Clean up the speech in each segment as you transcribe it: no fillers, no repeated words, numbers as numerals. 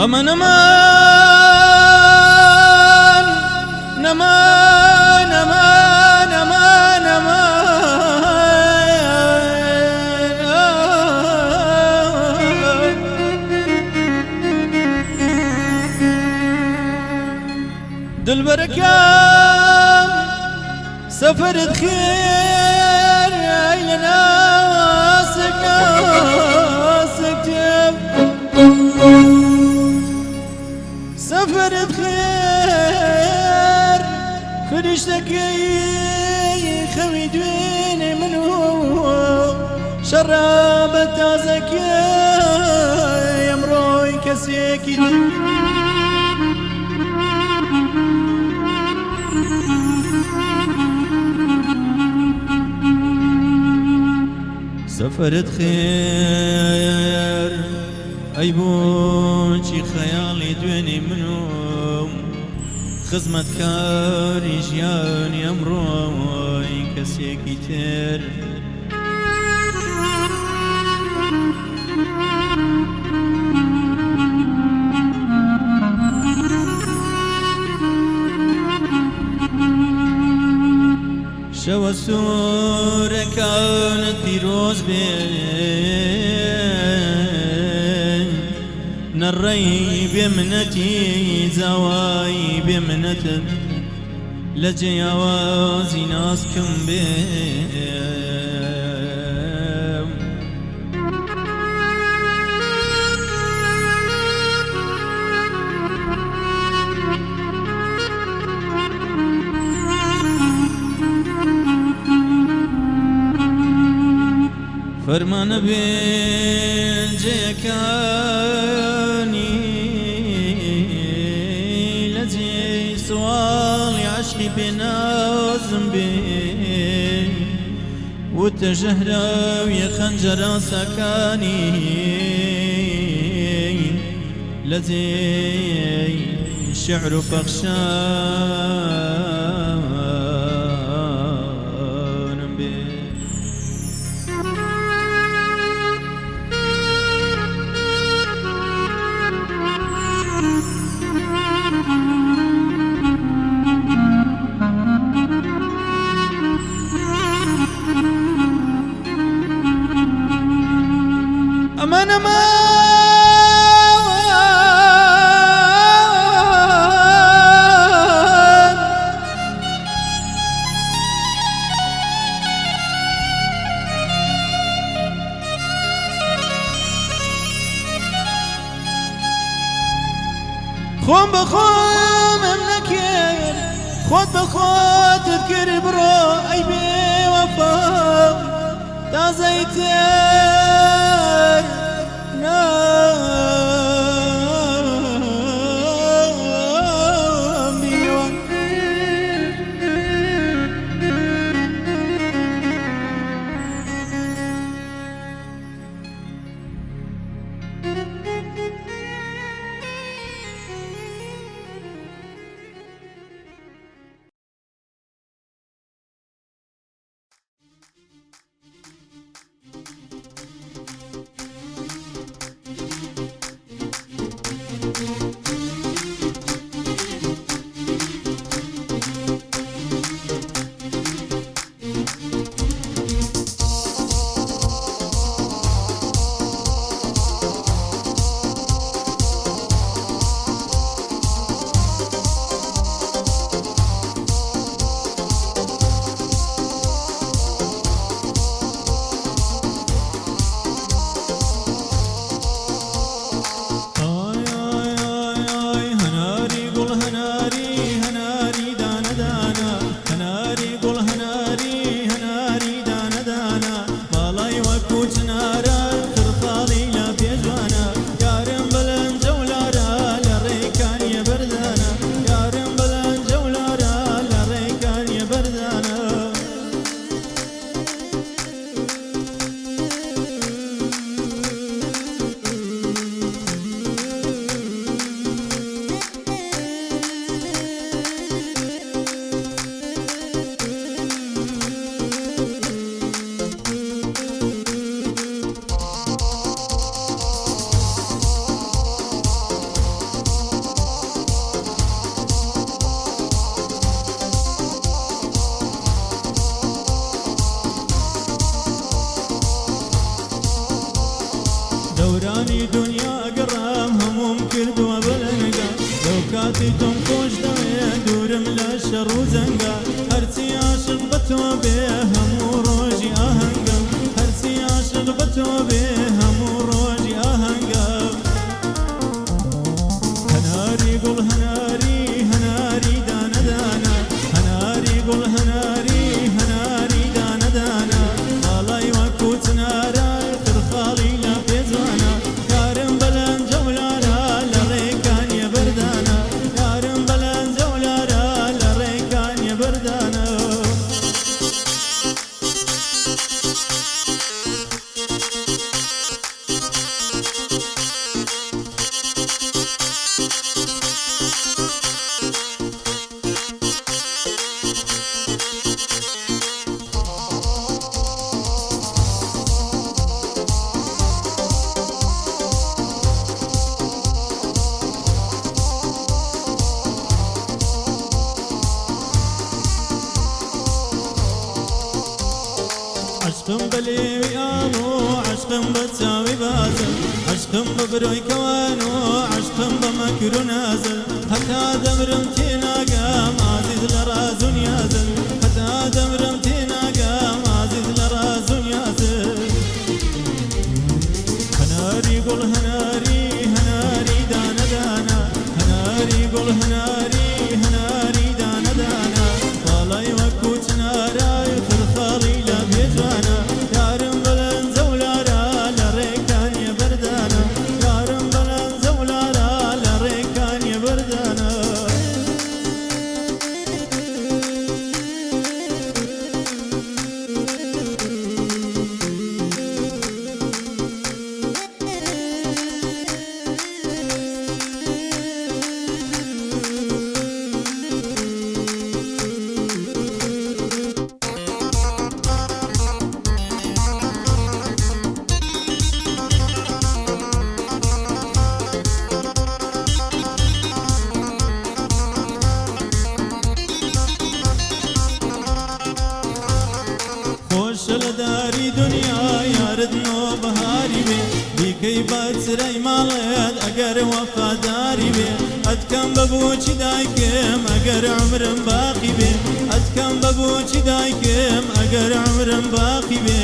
أمان أمان أمان أمان أمان أمان دل بركام سفرة خير إلى ناسك سفرة خير فرشتكي خوي دويني منو شرابة زكي يمروي كسيكي سفرة خير أيبونشي خيالي دويني منو خزمت كاري جياني أمروي كسيكي تير شو السور كانت بيروز بين نري بمنتي زواي بمنت لجيوازي ناس كم بين فرمان بين جيكاني لجي سوالي عشقي بنازم بين وتجهرة ويا خنجرة سكاني لجي شعر بخشان بين أمان أمان خون بخون منكر خود بخود تذكر برو أي بي وفا تازيتر نام بيوان هورانی دنیا گرام هموم کردو بلنگا لو کاتی تم خوش دوی دورم لشر و زنگا هرچی عاشق بتو به همو روژی آهنگا هرچی عاشق بتو به همو روژی آهنگا هناری گل هناری هناری دانا دانا هناری گل هناری هناری دانا دانا بالای وکوت نارای خرخالی لا پیزوانا یارم بلند جولارا لریکان یا بردانا یارم بلند جولارا لریکان یا بردانا عشقم بليوي آلو عشقم بتساوي بازل عشقم ببروي كوانو عشقم بمكر نازل حتى دمرم تناقام عزيز لراز يازل حتى دمرم تناقام عزيز لراز يازل هناري قول هناري هناري دانا دانا هناري قول هناري هناري دانا دانا والله وكوت ناراي خرخالي لا بيجوانا يارم بلن زولارا لريكان يا بردانا يارم بلن زولارا لريكان يا بردانا داري دنيا ياردنو بهاري بي بيكي باتسري مالد اگر وفاداري بي اتكم ببوچي دايكم اگر عمرم باقي بي اتكم ببوچي دايكم اگر عمرم باقي بي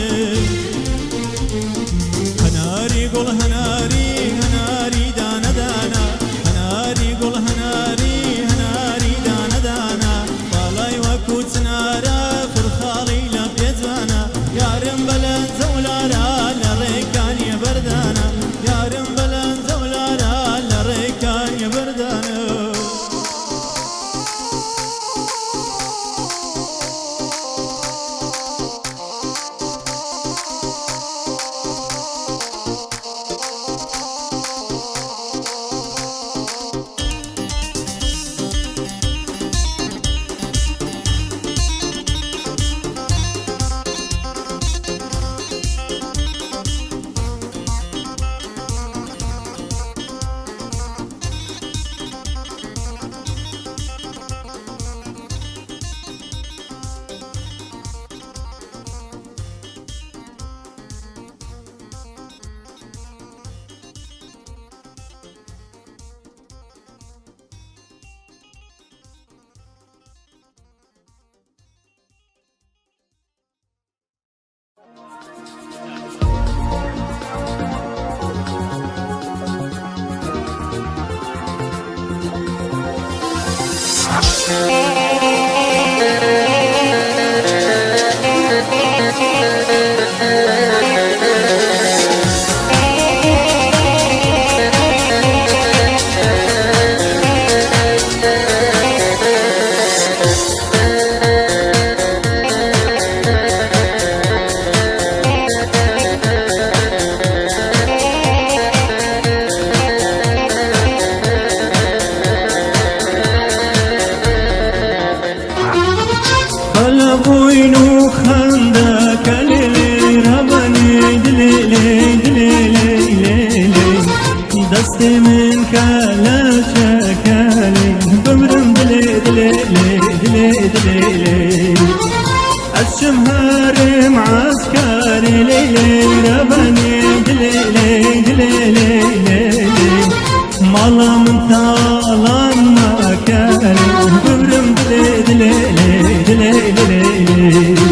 هناري قول هناري هناري دانا دانا هناري قول هناري هناري دانا دانا بالاي وكوت نارا خرخالي لا بيزانا يارم بلند زولارا لريكان يا بردانا يارم بلند زولارا لريكان يا بردانا بوينو خندك ليلي ربني دليلي دليلي دستي من كلا شكالي بمرم دلي دليلي دليلي دليلي الشمهار معسكري ليلي ربني دليلي دليلي مالا من تالان ما كان ببرم دلي دلي دلي دلي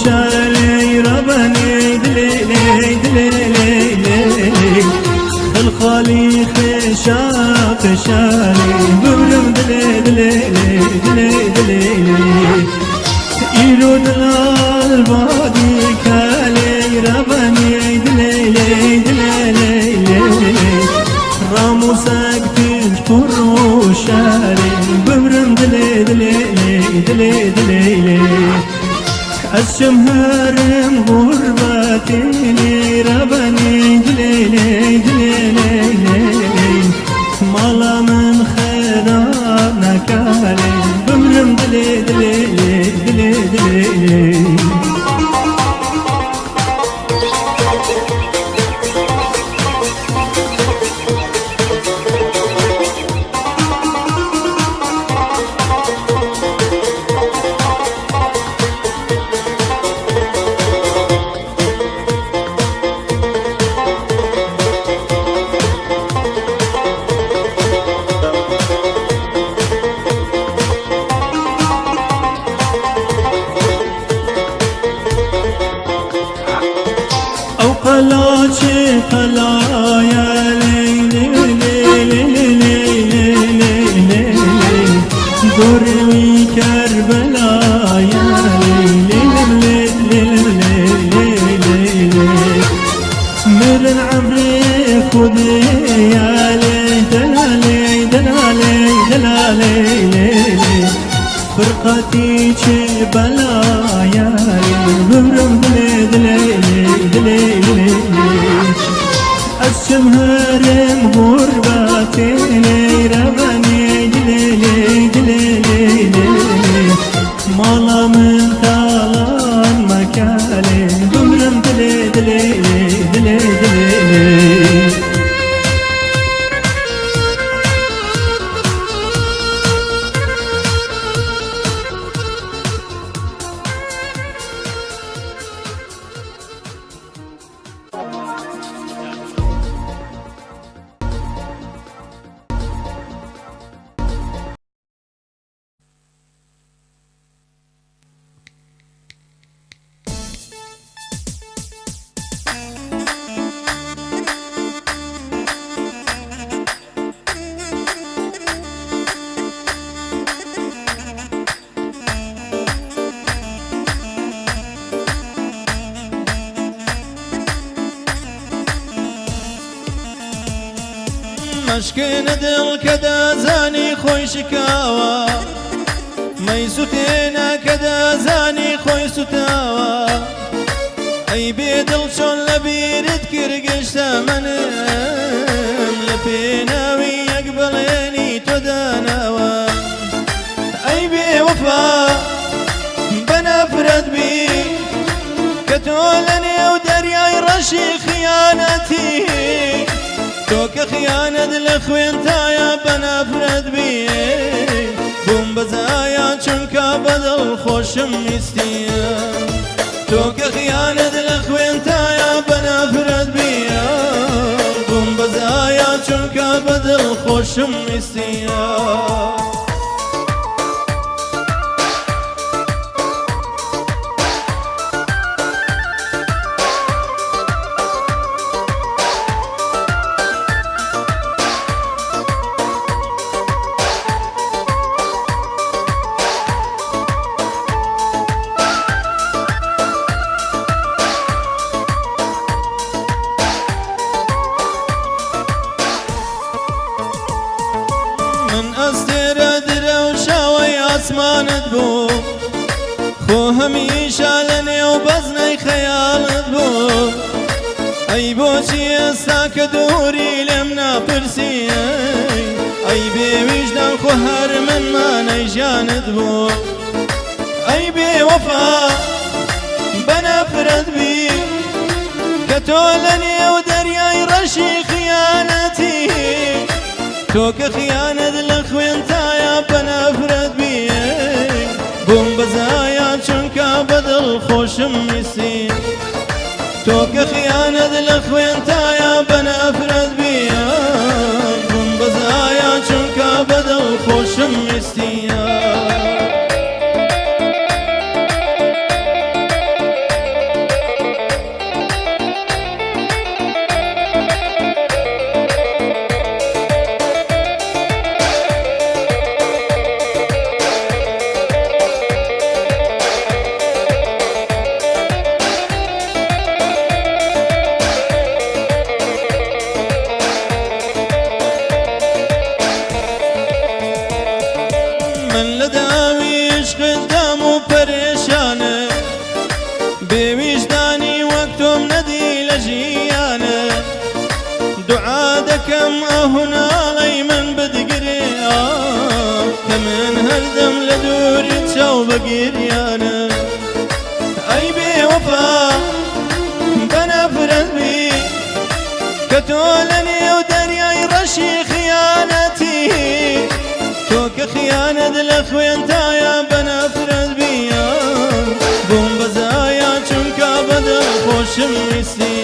شالي ربني دلي دلي الخالي خشاق شالي ببرم دلي دلي دلي يرود البادي كالي ربني دلي دلي راموسك تجبر شالي ببرم دلي دلي دلي الشمهر غربتي ربني دليلي دليلي مالا من خيرا نكالي بمرم دلي دليلي دليلي قلاشي قلايا ليلي ليلي ليلي ليلي دروي كربلاء يا ليلي ليلي ليلي مرن عمري خذي يا ليلي دلالي دلالي دلالي فرقتي بلايا ببرم دلي دلي دلي الشمهر غربتي ربني دلي دلي مالا من تالان مكالي ببرم دلي دلي دلي مشكين دل كدا زاني خوي شكاوى ميسوتينا كدا زاني خوي ستاوى اي بيدل شون لبيرد كرقش ثمنم لبيناوي يقبليني تداناوى اي بي وفا بنفرد بي كتولني ودرياي رشي خيانتي توك خيانة لخوين تايا بنفرد بي بوم بزايا چونكا بدل خوشم استيا توك خيانة لخوين تايا بنفرد بي بوم بزايا چونكا بدل خوشم استيا اسمانت بو خو همیشه لنی و بزنی خیالت بو ئەی بۆچی ئێستا کە دووری لێم ناپرسی ئەی بێویژدان خۆ هەر منمانەی ژیانت بوو ئەی بێوەفا بەنەفرەت بی کە تۆ لە نێو دەریای ڕەشی خیانەتی تۆ کە خیانەت لە خوێنتایە بەنەفرەت بی بۆم بەزایە چونکە بەدڵ خۆشم ویستی تۆ کە خیانەت لە خوێنتایە بەنەفرەت بی بۆم بەزایە چونکە بەدڵ خۆشم ویستیە من لە داوی عشقت دام و پەرێشانە بێویژدانی وەک تۆم نەدی لە ژیانە دوعا دەکەم ئاهوناڵەی من بدگرێ کە من هەردەم لە دووری چاو بەگیریانە ئەی بێوەفا بەنەفرەت بی کە تۆ لە نێو دەریای ڕەشی خیانەتی تۆ کە خیانەت لە خوێنتایە بەنەفرەت بیە بۆم بەزایە چونکە بەدڵ خۆشم ویستی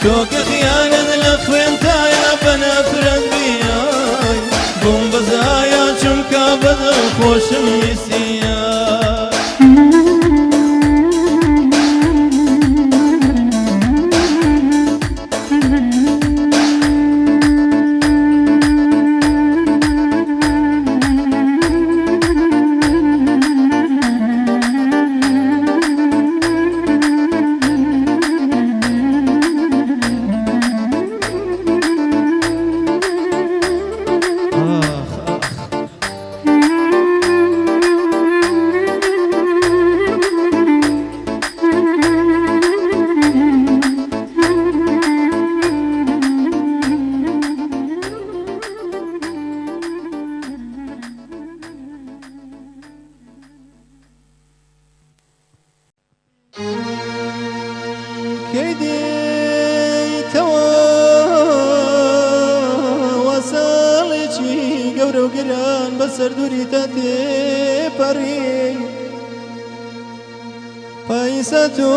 تۆ کە خیانەت لە خوێنتایە بەنەفرەت بیە بۆم بەزایە چونکە بەدڵ خۆشم ویستیە کەی دێیتەوە وەساڵێکی گەورە و گران بەسەر دووری تا تێپەڕی پایسات و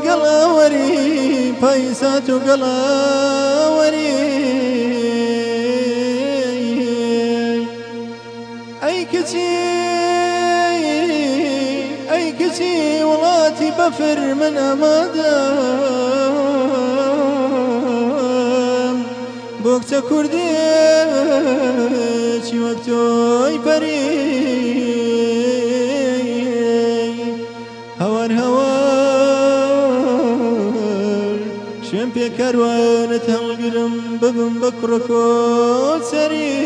گەڵاوەری پایسات و گەڵاوەری ئەی کچی ئەی کچی وڵاتی بەفر من ئامادەم بۆ کچە کوردێکی وەک تۆی پەری هەوار هەوار شوێن پێکاروانت هەڵگرم ببم بە کوڕە کۆچەری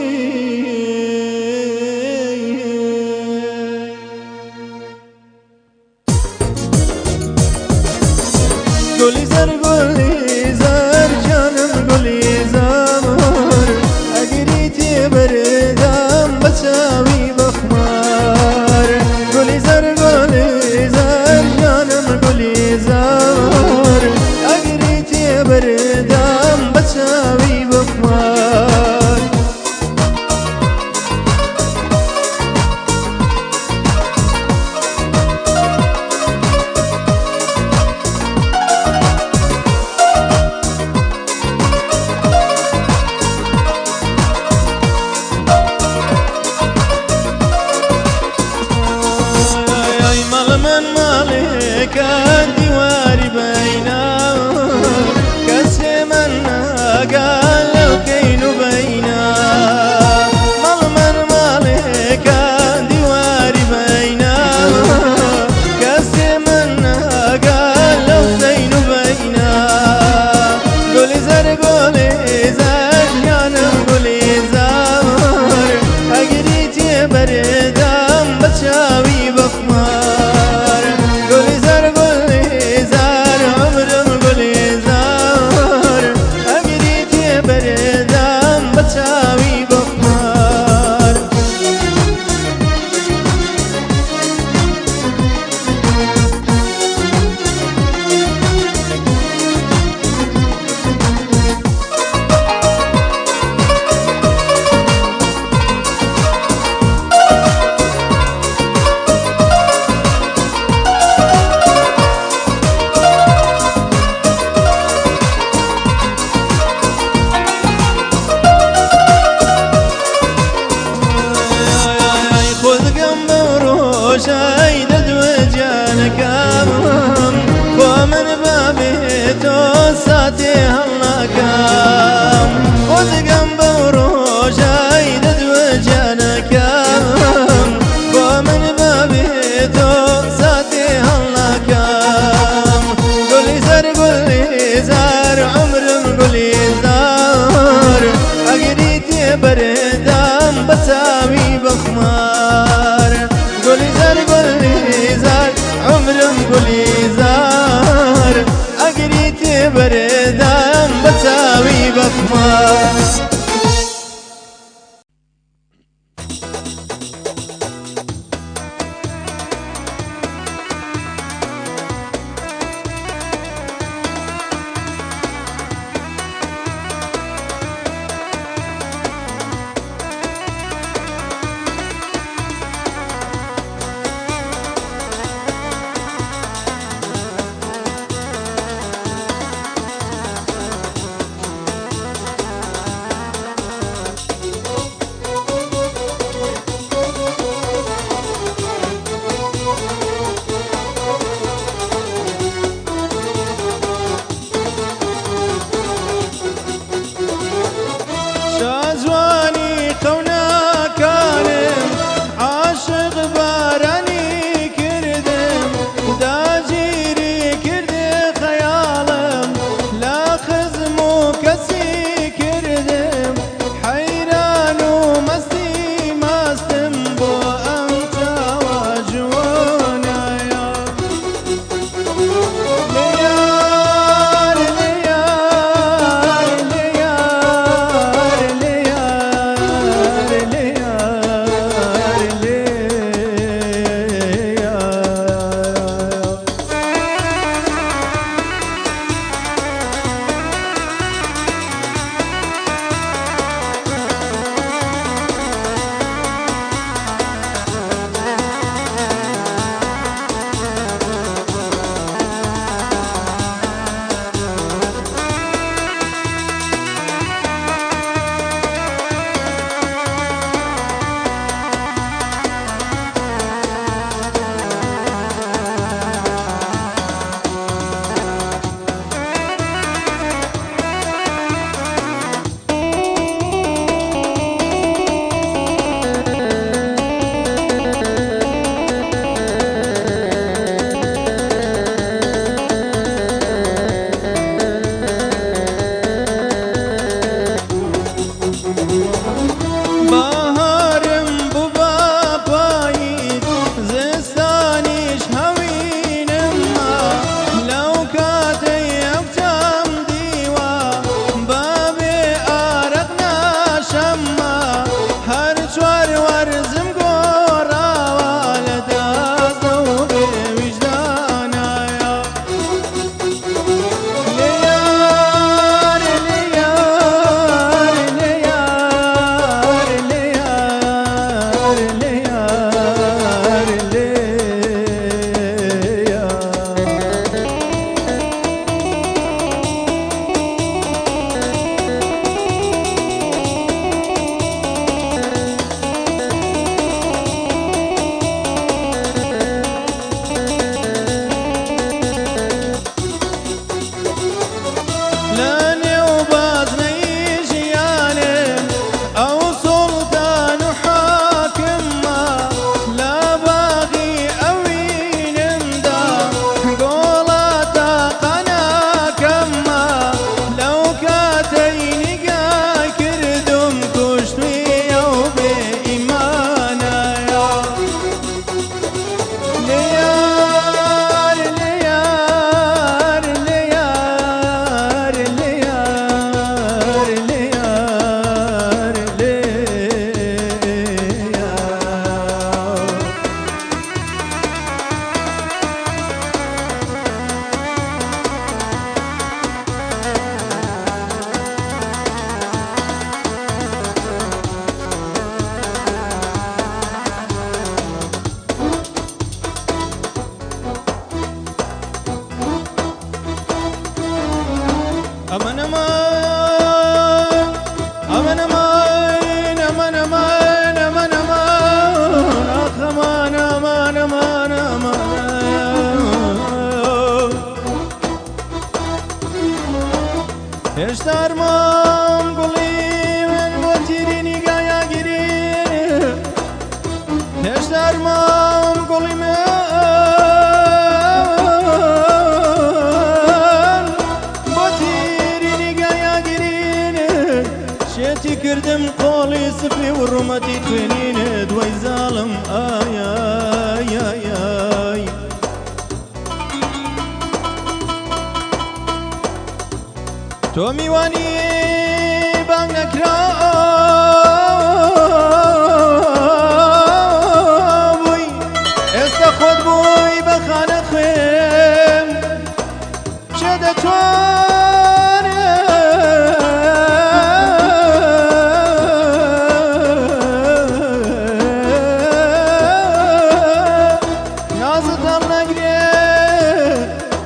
گلیزار گلیزار جانم گلیزار ئەگریتی بەردام بە چاوی بەخمار گلیزار گلیزار جانم گلیزار ئەگریتی بەردام بە چاوی بەخمار ساتي هلا كام وزقم بروجاي ددوجانا كام ومن بابيتو ساتي هلا كام قولي زار عمر قولي زار أقريتي بردام بساوي بخمار قولي زار عمر قولي زار أقريتي بردام بساوي بخمار هێشتارمام گوڵی من بۆ تیرینی گایاگیری هێشتارمام گوڵی من بۆ تیرینی گایاگیرین شێتی کردم قۆڵی سپی و ڕوومەتی توێنین دوای زاڵم ئایای تۆ میوانی بانگ نەکرابووی ئێستا خۆت بووی بە خانە خوێن چێ دەتوانێت نازت هەڵ نەگرێ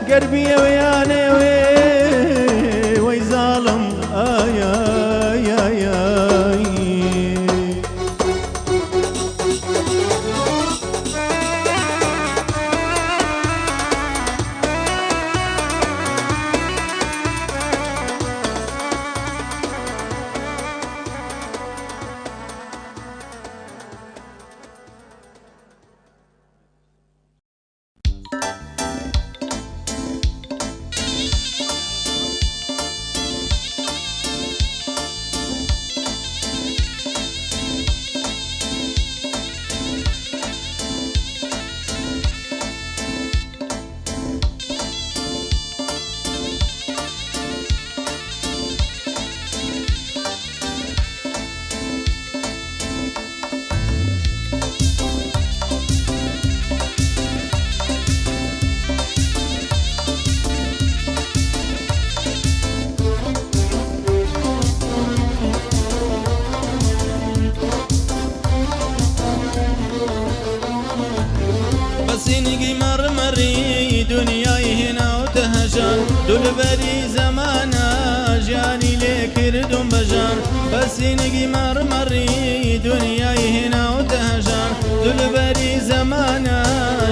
گەربیەوە یانێوێ دولبەری زەمانە ژیانی لێ کردوم بەژان بەسینگی مەڕمەڕی دنیای هێناوتە هەژان دولبەری زەمانە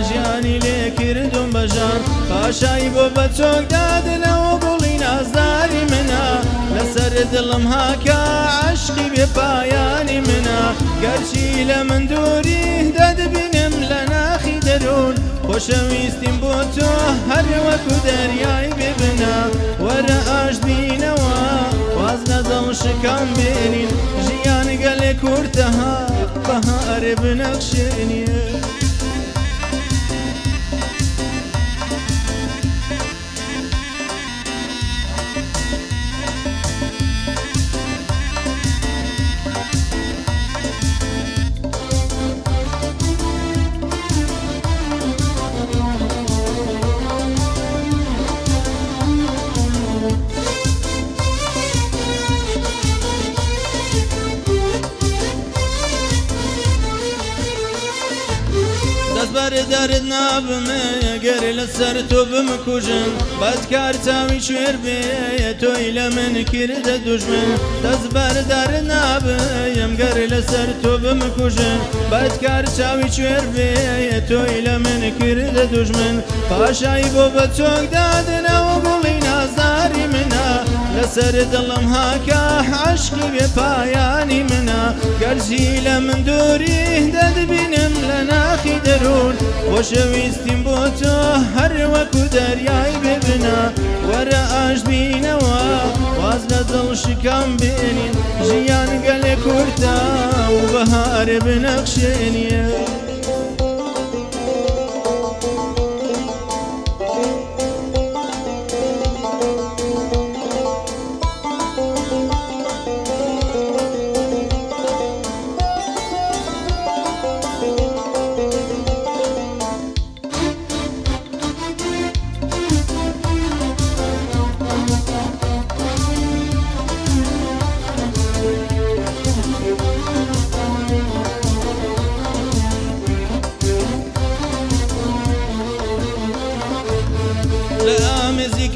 ژیانی لێ کردوم بەژان پاشایی بۆ بە چۆک دادنەوە گوڵی نازداری منە لەسەر دڵم هاکە عەشقی بێپایانی منە گەرچی لە من دووری دەدبینم لە ناخی دەرون خۆشەویستیم بۆ تۆ هەر وەکو دەریای ببنە وەرە ئاش بینەوە واز نەدڵ شکام بێنین ژیان گەلێ کورتەها بەهارێ بنەخشێنیە بەردەرت نابمە گەر لەسەر تۆ بمکوژن بەدکار چاوی کوێر بێ تۆی لە من کردە دوژمن دەست بەردەرت نابم گەر لەسەر تۆ بمکوژن بەدکار چاوی کوێر بێ تۆی لە من کردە دوژمن پاشایی بۆ بە چۆک دادنەوە گوڵی نازداری منە لەسەر دڵم هاکە عەشقی بێپایانی منە گەرچی لە من دووری دەدبینم لە ناخی دەرون خۆشەویستیم بۆ تۆ هەر وەکو دەریای ببنە وەرە ئاش بینەوە واز لە دڵ شکام بێنین ژیان گەلێ کورتە و بەهارێ بنەخشێنیە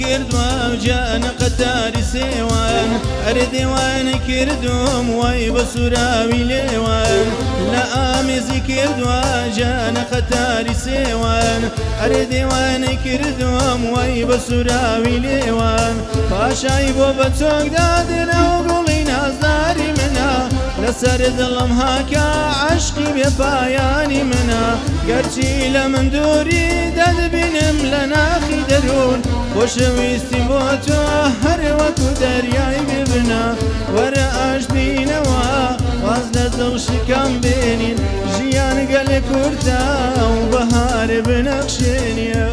کردوە جانە قەتاری سێوان ئەردێوانە کردوم وای بە سوراوی لێوان لە ئامێزی کردووە ژانە قەتاری سێوان ئەردێوانە کردوم وای بە سوراوی لێوان پاشای بۆ بە چۆک دادنەوە گوڵی نازداری منە لەسەر دڵم هاکە عەشقی بێپایانی منە گەرچی لە من دووری دەدبینم لە ناخی دەروون خۆشەویستی بۆ تۆ هەر وەکو دەریای ببنە وەرە ئاش بینەوە واز لە دڵ شکام بێنین ژیان گەلێ کورتە و بەهارێ بنەخشێنیە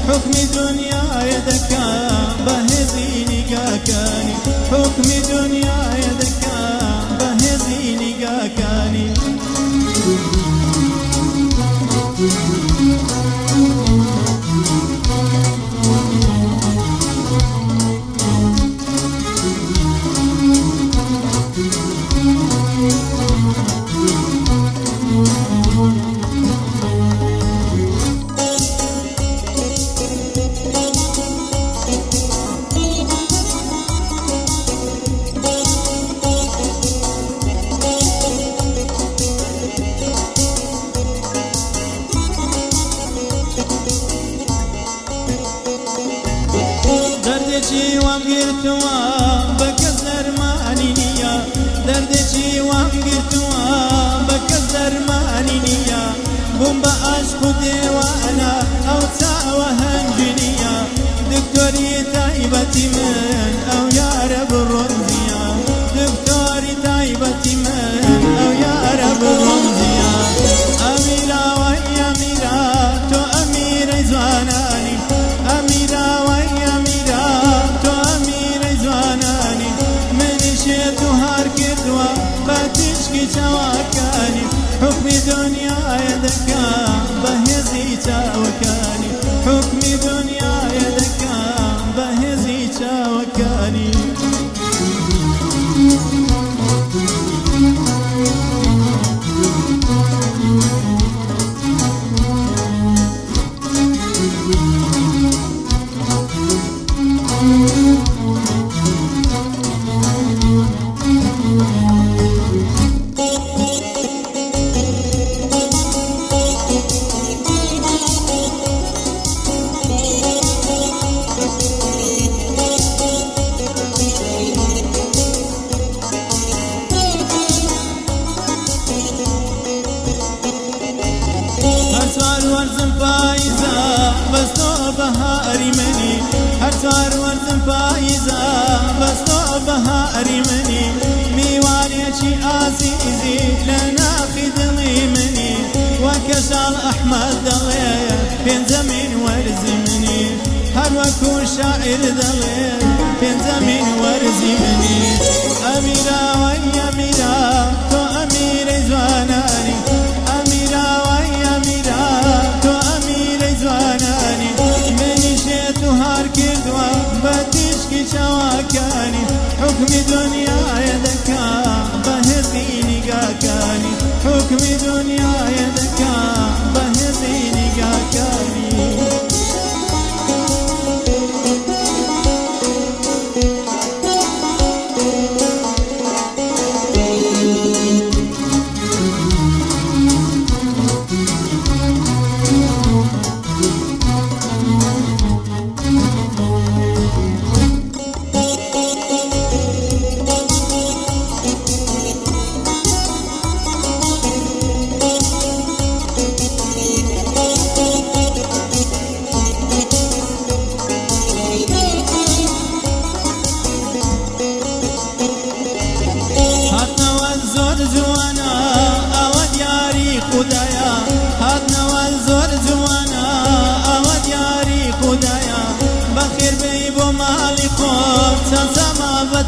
حكمي دنيا يدك بهزي نقاكاني حكمي دنيا يدك بهزي نقاكاني دردێکی وام گرتووە بە کەس دەرمانی نییە دردێکی وام گرتووە بە کەس دەرمانی نییە بووم بە عاشق و دێوانە ئەو چاوە هەنگی نییە دکتۆری تایبەتی من ئەو یارە بڕۆنجیە دکتۆری تایبەتی من ئەو یارە بڕۆنجیە ئەمیرا وای ئەمیرا تۆ ئەمیرەی جوانانی ئەمیرا وای ئەمیرا تۆ ئەمیرەی جوانانی منیشێت و هار کردووە بە تیشکی چاوەکانی حکمی دنیای دەکەم بەهێزی چاوەکانی حکمی دنیای دەکەم بەهێزی چاوەکانی بهاری منی هر سوار ورزم پاییزا بەستۆ بەهاری منی میوانێکی ئازیزی لە ناخی دڵی منی وەکە شاڵ ئەحمەد دەڵێ پێنجەمین وەرزی منی هەر وەکو شاعیر دەڵێ پێنجەمین وەرزی منی ئەمیرا وەی ئەمیرا تۆ ئەمیرەی جوانانی ئەمیرا وەی ئەمیرا تۆ ئەمیرەی جوانانی منیشێت و هار کردووە بە تیشکی چاواکانی حکمی دنیایە دەکا بەهێزی نیگاکانی حکمی دنیایە دەکا بەهێزی نیگاکانی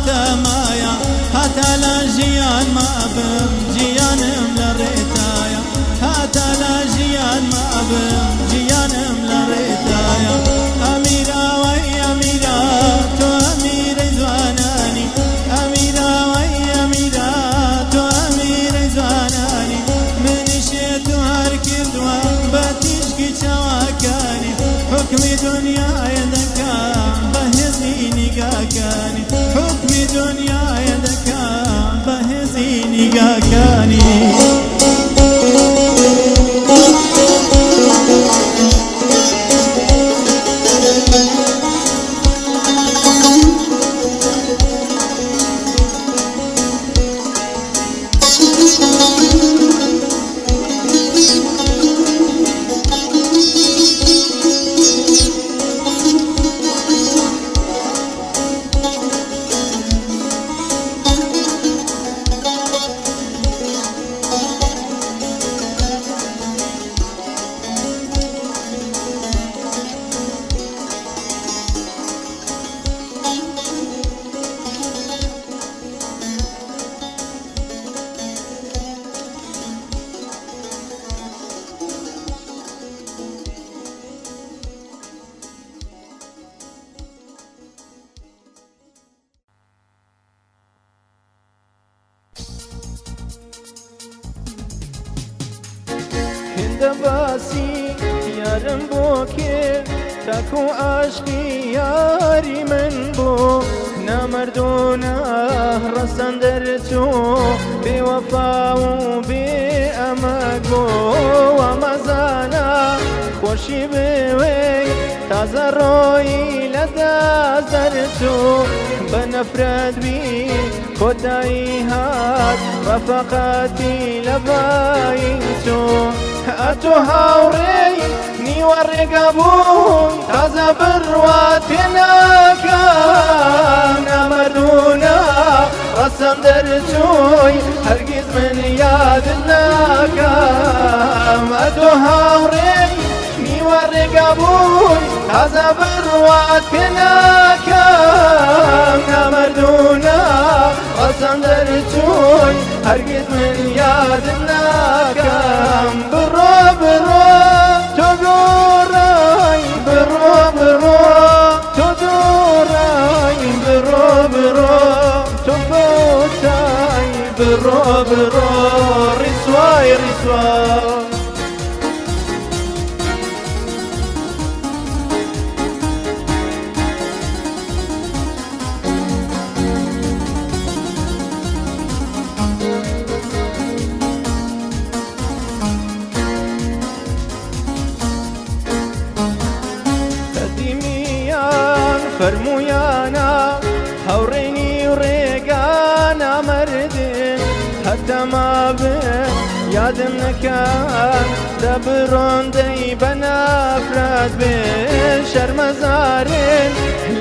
تمايا هاتا لا جيان ما بم جيانم لريتايا هاتا لا جيان ما بم جيانم لريتايا أميرا وي أميرا تو أميري زواناني أميرا وي أميرا تو أميري زواناني من شيتو هركدوا بتشكي شواكاني حكمي دنيا يدكا بهزي نقاكاني حكمي دنيا يدكا بهزي نقاكاني دەباسی یارم بۆ کرد تاکو عاشقی یاری من بۆ نامەردۆنە ڕەسەن دەرچوو بێوەفا و بێ ئەمەگۆ وەمەزانە خۆشی بوێی تازە ڕۆیی لەدا زەرچوو بە نەفرەت بی کۆتایی هات ڕەفەقەتی لە باین چوو ئەتۆ هاوڕێی نیوە ڕێگە بوون تازە بڕوات پێ ناکەم نامەردوونە ڕەسەم دەرچووی هەرگیز من یادت ناکەم ئەتۆ هاوڕێی نیوە ڕێگە بوون تازە بڕوات پێ ناکەم نامەردوونە ڕەسەم دەرچووی هەرگیز من یادت ناکەم بڕۆ بڕۆ تۆ گۆڕای بڕۆ بڕۆ تۆ دۆڕای بڕۆ بڕۆ تۆ کۆتای بڕۆ بڕۆ ڕیسوای ڕیسوای فەرموویانە هەوڕێنی و ڕێگانە مەردن هەتەما بن یا یادم نەکەن دەبڕۆن دەی بە نافرات بێ شەرمەزارێن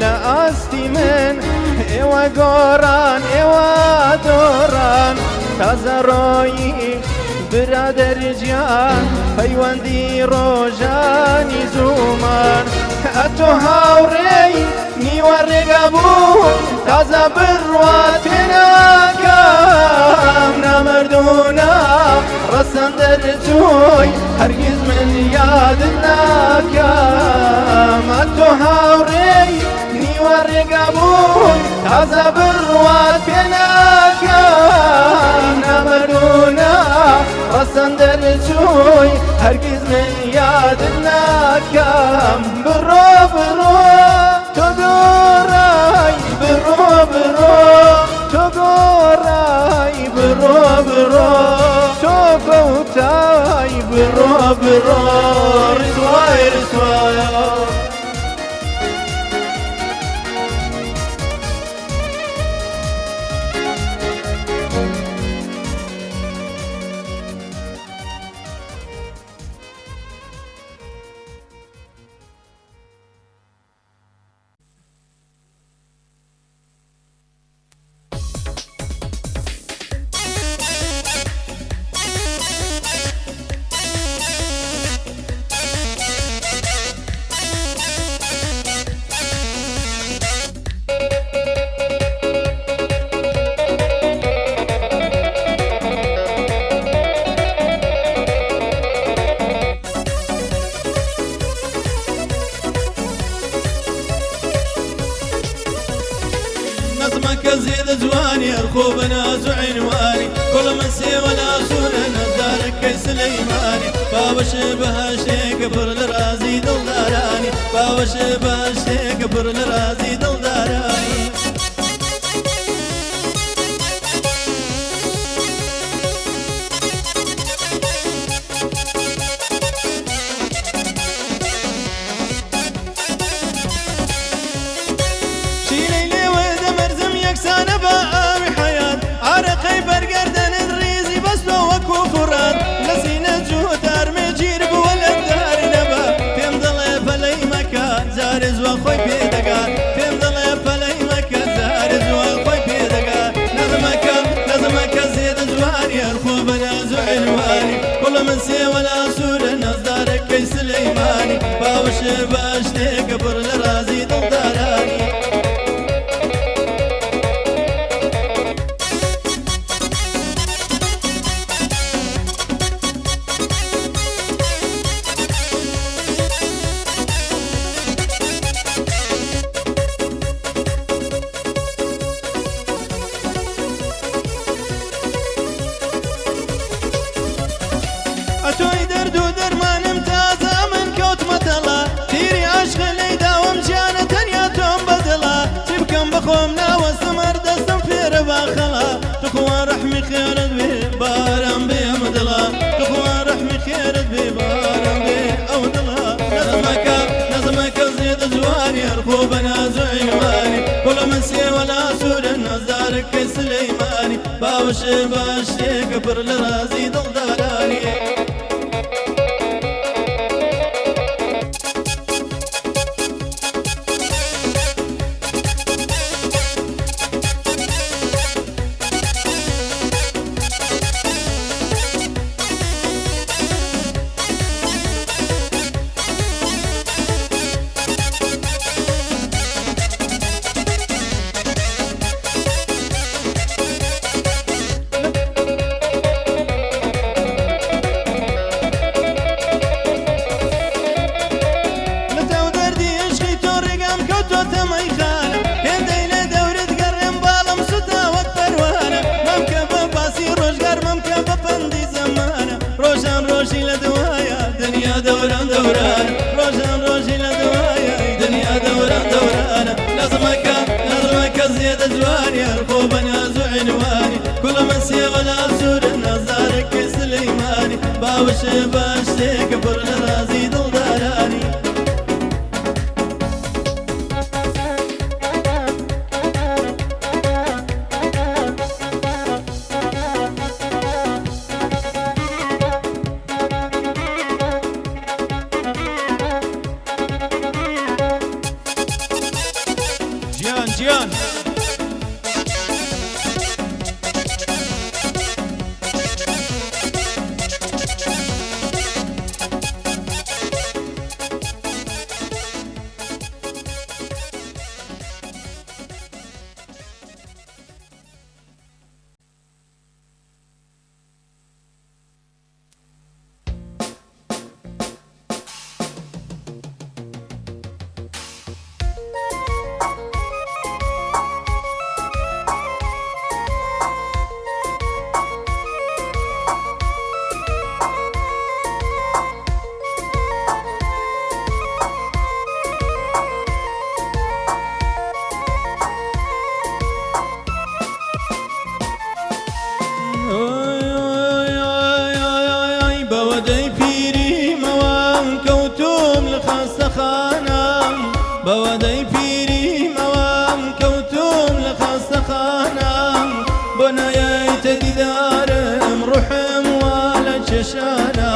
لە ئاستی من ئێوە گۆڕان ئێوە دۆڕان تازە ڕۆیی برادەرجیان پەیوەندی ڕۆژانی زوومان ئەتۆ هاوڕێی نیوە ڕێگە بوو تازە بڕوات پێناکەم نامەردوونە ڕەسەن دەرچووی هەرگیز من یادت ناکەم ئەتۆ هاوڕێی نیوە ڕێگە بوو تازە بڕوات پێناکەم نامەردوونە ڕەسەن دەرچووی هەرگیز من یادت ناکەم بڕۆ بڕۆ تۆ گۆڕای بڕۆ بڕۆ تۆ گۆڕای بڕۆ بڕۆ تۆ کەوتای بڕۆ بڕۆ ڕسوای ڕسوایە نظمك زيد جواني ارخو بناز وعنواني كل من سوى ناسون نزارك سليماني باوش بها شيك بر الرازي دلداراني باوش بها شيك بر الرازي دلداراني يكسان بآمي حياة عرقي برقردن الريزي بس لو وكو فران لسينا جودار مجير بولد دار نبا فيم ضلي فلي مكان زارز وخوي بيدقار فيم ضلي فلي مكان زارز وخوي بيدقار نظمك زيد جواني ارخو بناز وعنواني كل من سوى ناسور نصدارك كي سليماني باوش باشتيك بر لرازي دلداراني ئەتۆی دەرد و دەرمانم تازە من کەوتمە دەڵا تیری عاشق لەی داوم ژیانە تەنیا تۆم بەدڵا چی بکەم بەخۆم ناوەستم هەردەستم فێرە باخەڵا تخوا ڕەحمی خێرت بێ باران بێ ئەمە دڵا تخوا ڕەحمی خێرت بێ باران بێ ئەو دڵا نەزمەکە زێدە جوانی هەرخۆ بەناز و عینوانی کوڵە من سێوە ناسوورە نازدارەکەی سلەیمانی باوشێ باش شتێکە پڕ لە رازی دڵدارانی دوران دوران روزان روزي لدوايا دنيا دوران دوران نظمك زيادة جواني الخوب نازو عنواني كل من سيغ الأسور نظارك سليماني باوش باشتي كبر لرازي دلداراني کێشانە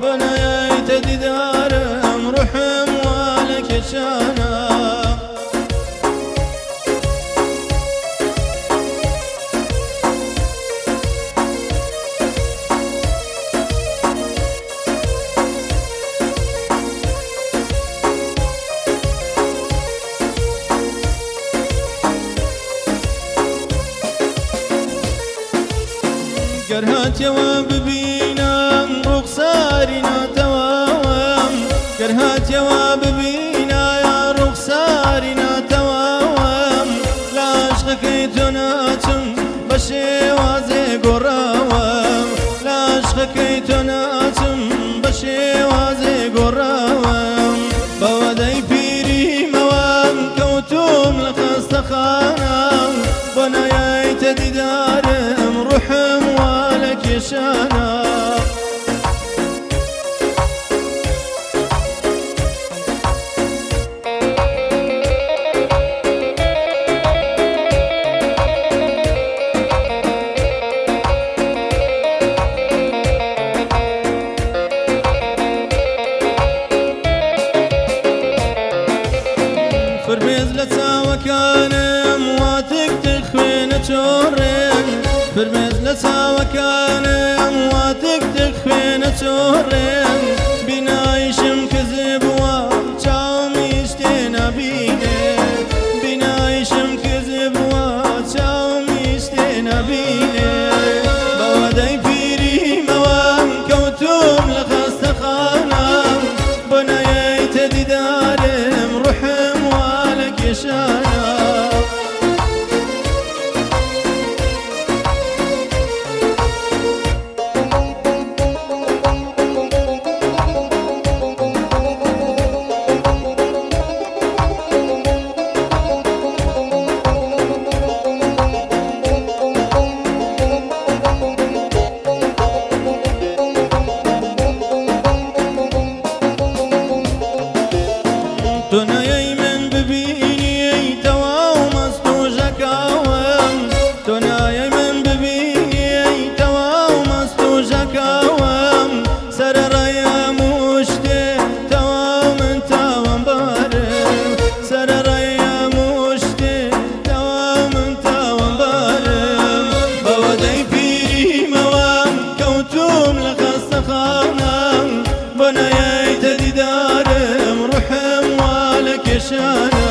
بۆ نایەیتە دیدارم ڕوحم وا لە کێشانە گەر هاتیەوە ببینم ڕوخساری ناتەواوم گەر هاتیەوە ببینایە ڕوخساری ناتەواوم لە عاشقەکەی تۆ ناچم بە شێوازێ گۆڕاوم لە عاشقەکەی تۆ ناچم بە شێوازێ گۆڕاوم بەوەدەی پیریمەوەم کەوتوم لە خەستەخانەم بۆ نایەیتە دیدارم ڕوحم وا لە کێشانە فرمێز لە چاوەکانم واتک تخوێنە چۆڕێن فرمێز لە چاوەکانم واتک تخوێنە چۆڕێن بینایشم کەزبووە چاومی شتێ نەبینێ بینایشم کەزبووە چاومی شتێ نەبینێ بەوەدەی پیریمەوەم کەوتوم لە خەستەخانەم بۆ نایەیتە دیدارم ڕوحم وا لە کێشانە تۆ نایەی من ببینی تەواو مەست و ژەکاوم تۆ نایەی من ببینی تەواو مەست و ژەکاوم سەرەڕای هەموو شتێ تەواو من تاوانبارم سەرەڕای هەموو شتێ تەواو من تاوانبارم بەوەدەی پیریمەوەم کەوتوم لە خەستەخانەم بۆ نایەیتە دیدارم ڕوحم وا لە کێشانە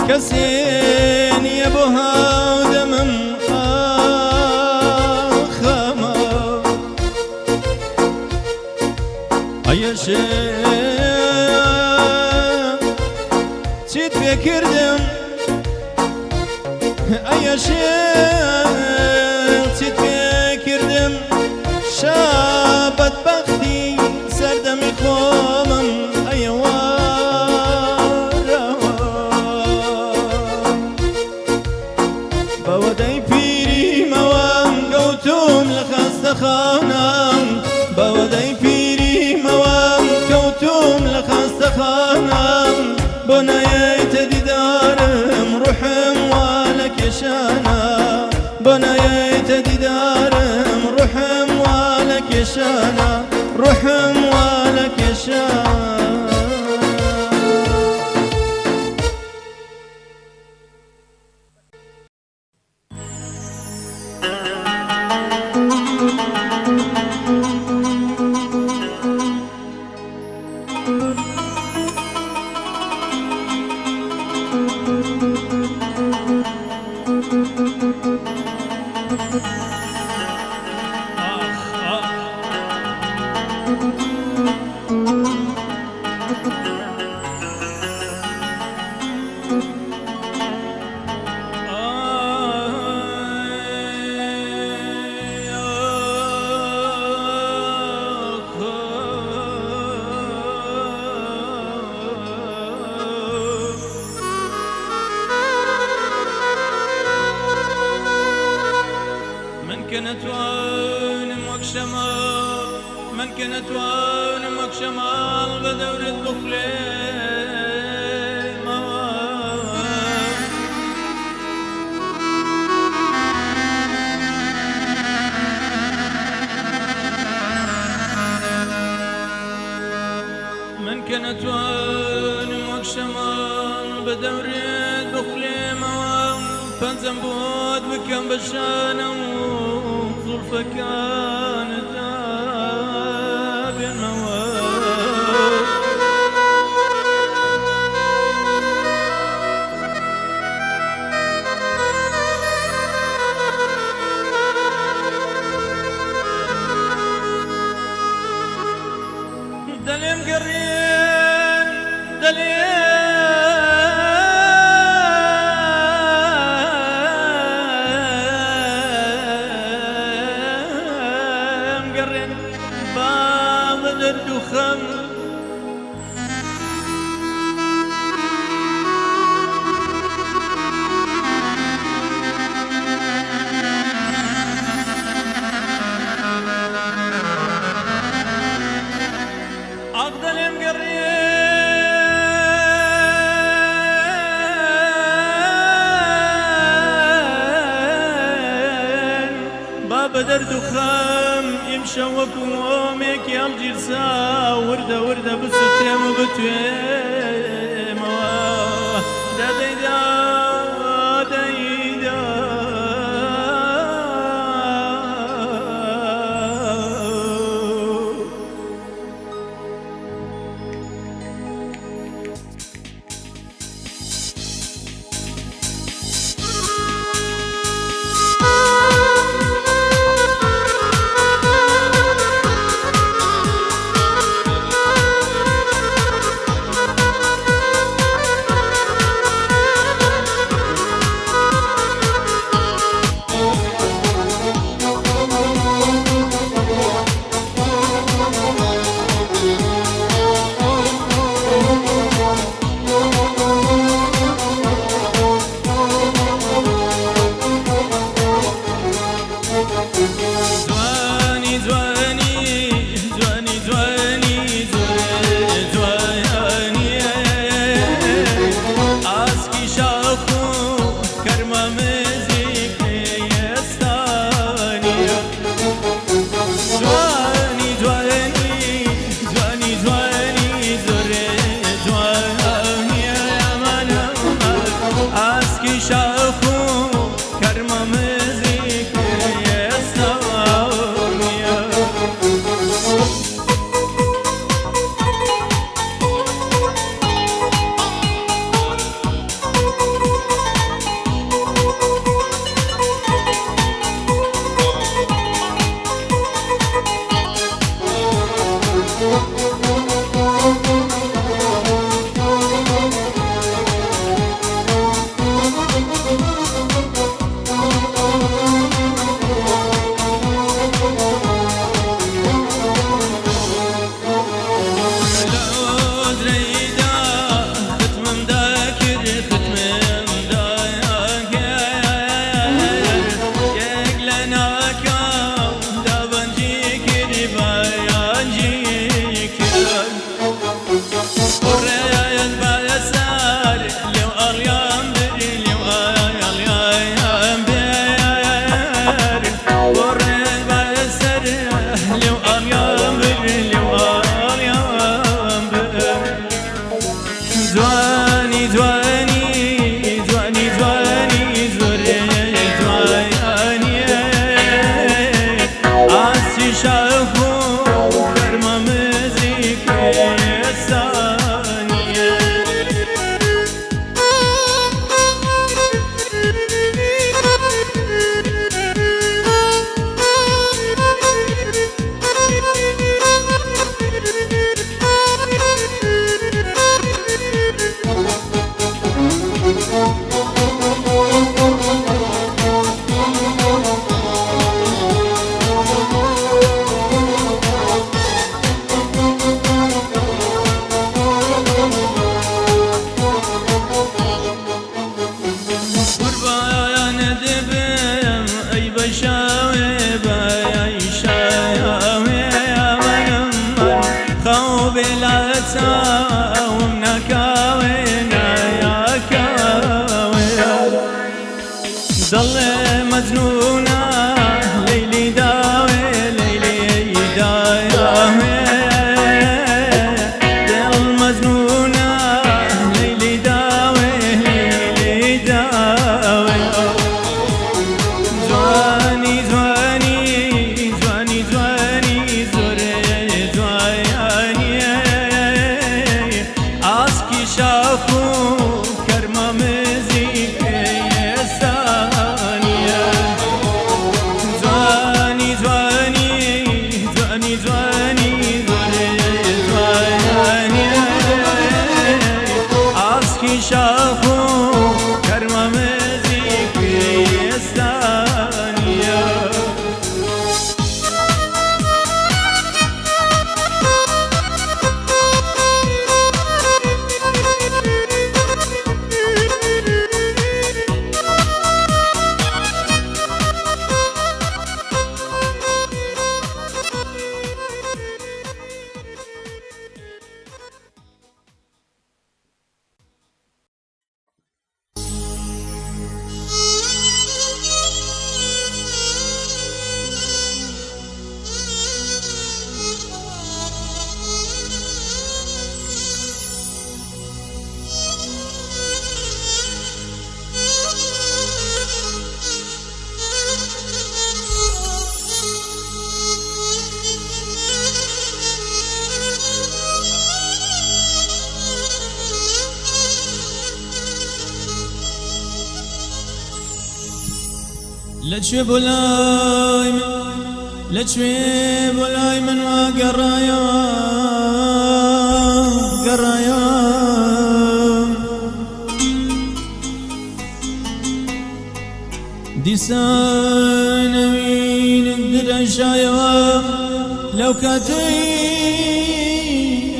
کەسێ نییە بۆ هاودەمم ئاخەمە ئەیەشێ چیت پێ کردم ئەیەشێ چیت پێ کردم شا بەدبەختی سەردەمی خۆمم ئەیەوە بەوەدەی پیریمەوەم کەوتوم لە خەستەخانەم بەوەدەی پیریمەوەم کەوتوم لە خەستەخانەم بۆ نایەیتە دیدارم ڕوحم وا لە کێشانە بۆ نایەیتە دیدارم ڕوحم وا لە کێشانە ڕوحم وا لە کێشانە كانت وانمك شمال من كانت وانمك شمال بدور البخلي من كانت وانمك شمال بدور البخلي فانزنبود بكم بشانه ظلفة كانت بالمواد دليم قرين دليم الدخان أفضل مقرين باب درد خام يمشوك وامك يا الجرسا وردة وردة بسوتيم وبتويم دا ديدا ديدا لچوێ بۆ لای من وا گەڕایەوە دیسانەوینت درەژایەوە لەو کاتەی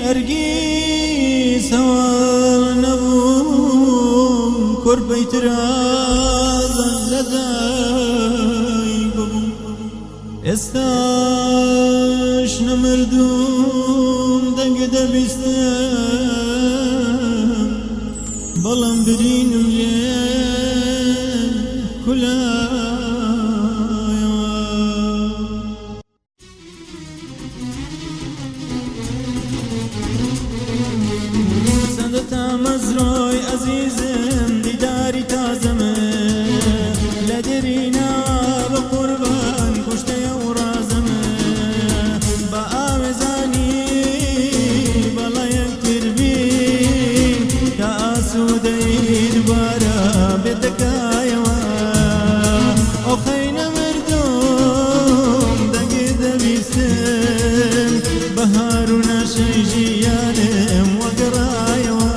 هەرگیز هەواڵ نەبوو کوربەی ترازان لەدای ببوو ئێستاش نەمردوم دەنگ دەبیستم بەڵام برینم لێ کولایەوە سەدەتا مەزرۆی ئەزیزم دیداری تازەمە لە دەرینا بە قوربان کوشتەیە و ڕازەمە بە ئاوێزانی بەڵە یەکتر بین کە ئاسوودەی دووبارە بێتەکایەوە ئۆخەی نەمردوم دەنگی دەبیستم بەهار و نەشەی ژیانم وەگەڕایەوە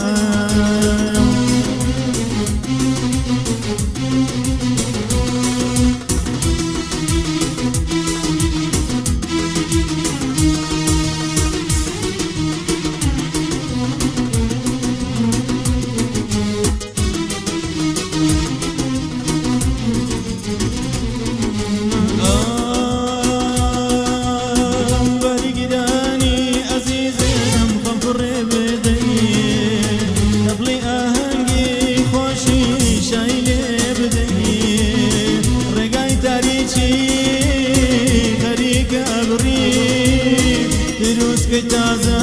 it doesn't